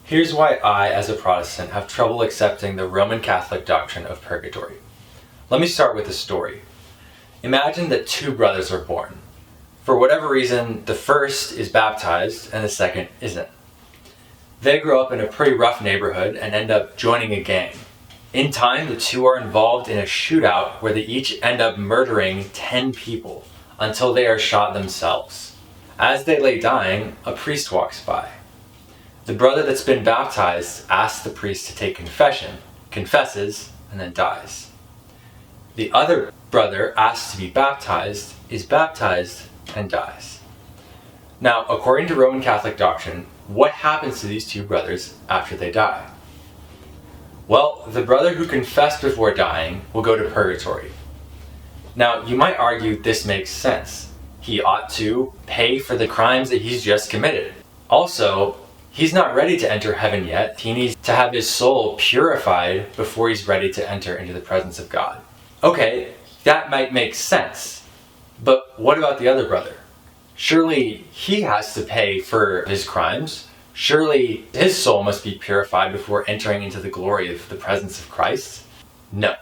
Here's why I, as a Protestant, have trouble accepting the Roman Catholic doctrine of purgatory. Let me start with a story. Imagine that two brothers are born. For whatever reason, the first is baptized and the second isn't. They grow up in a pretty rough neighborhood and end up joining a gang. In time, the two are involved in a shootout where they each end up murdering 10 people until they are shot themselves. As they lay dying, a priest walks by. The brother that's been baptized asks the priest to take confession, confesses, and then dies. The other brother asks to be baptized, is baptized, and dies. Now, according to Roman Catholic doctrine, what happens to these two brothers after they die? Well, the brother who confessed before dying will go to purgatory. Now, you might argue this makes sense. He ought to pay for the crimes that he's just committed. Also, he's not ready to enter heaven yet. He needs to have his soul purified before he's ready to enter into the presence of God. Okay, that might make sense. But what about the other brother? Surely he has to pay for his crimes. Surely his soul must be purified before entering into the glory of the presence of Christ? No.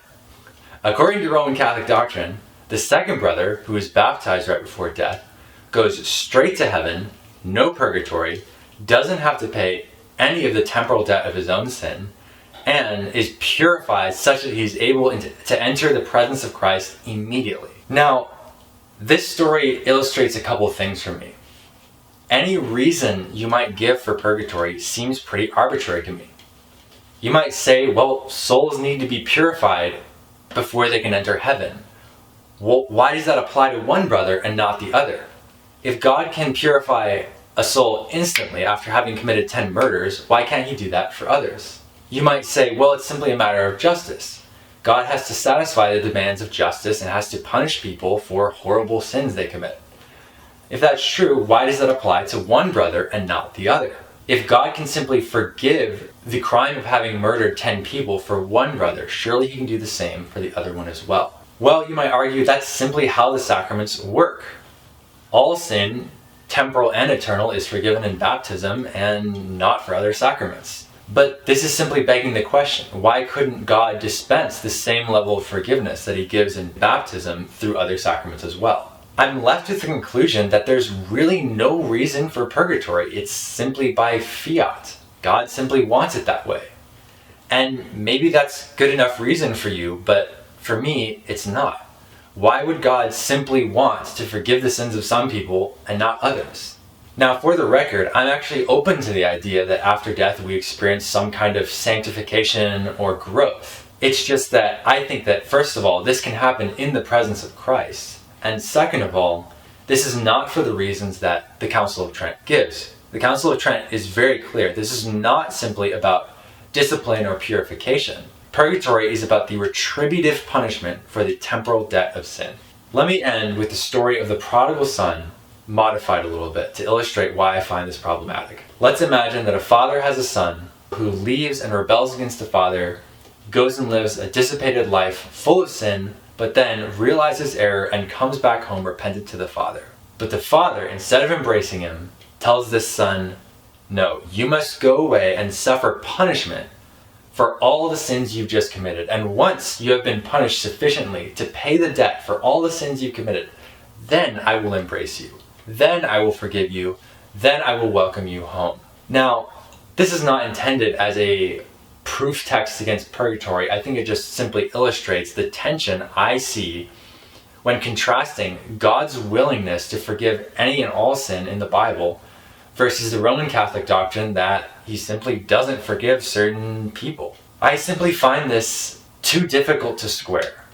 According to Roman Catholic doctrine, the second brother, who is baptized right before death, goes straight to heaven, no purgatory, doesn't have to pay any of the temporal debt of his own sin, and is purified such that he's able to enter the presence of Christ immediately. Now, this story illustrates a couple of things for me. Any reason you might give for purgatory seems pretty arbitrary to me. You might say, well, souls need to be purified before they can enter heaven. Well, why does that apply to one brother and not the other? If God can purify a soul instantly after having committed 10 murders, why can't he do that for others? You might say, well, it's simply a matter of justice. God has to satisfy the demands of justice and has to punish people for horrible sins they commit. If that's true, why does that apply to one brother and not the other? If God can simply forgive the crime of having murdered 10 people for one brother, surely he can do the same for the other one as well. Well, you might argue that's simply how the sacraments work. All sin, temporal and eternal, is forgiven in baptism and not for other sacraments. But this is simply begging the question, why couldn't God dispense the same level of forgiveness that he gives in baptism through other sacraments as well? I'm left with the conclusion that there's really no reason for purgatory. It's simply by fiat. God simply wants it that way. And maybe that's good enough reason for you, but for me, it's not. Why would God simply want to forgive the sins of some people and not others? Now, for the record, I'm actually open to the idea that after death we experience some kind of sanctification or growth. It's just that I think that, first of all, this can happen in the presence of Christ. And second of all, this is not for the reasons that the Council of Trent gives. The Council of Trent is very clear. This is not simply about discipline or purification. Purgatory is about the retributive punishment for the temporal debt of sin. Let me end with the story of the prodigal son, modified a little bit to illustrate why I find this problematic. Let's imagine that a father has a son who leaves and rebels against the father, goes and lives a dissipated life full of sin, but then realizes error and comes back home repentant to the father. But the father, instead of embracing him, tells this son, no, you must go away and suffer punishment for all the sins you've just committed. And once you have been punished sufficiently to pay the debt for all the sins you've committed, then I will embrace you. Then I will forgive you. Then I will welcome you home. Now, this is not intended as a proof text against purgatory. I think it just simply illustrates the tension I see when contrasting God's willingness to forgive any and all sin in the Bible versus the Roman Catholic doctrine that he simply doesn't forgive certain people. I simply find this too difficult to square.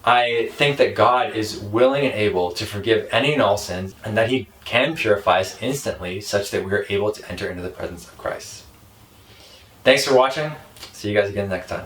I think that God is willing and able to forgive any and all sins, and that he can purify us instantly such that we are able to enter into the presence of Christ. Thanks for watching. See you guys again next time.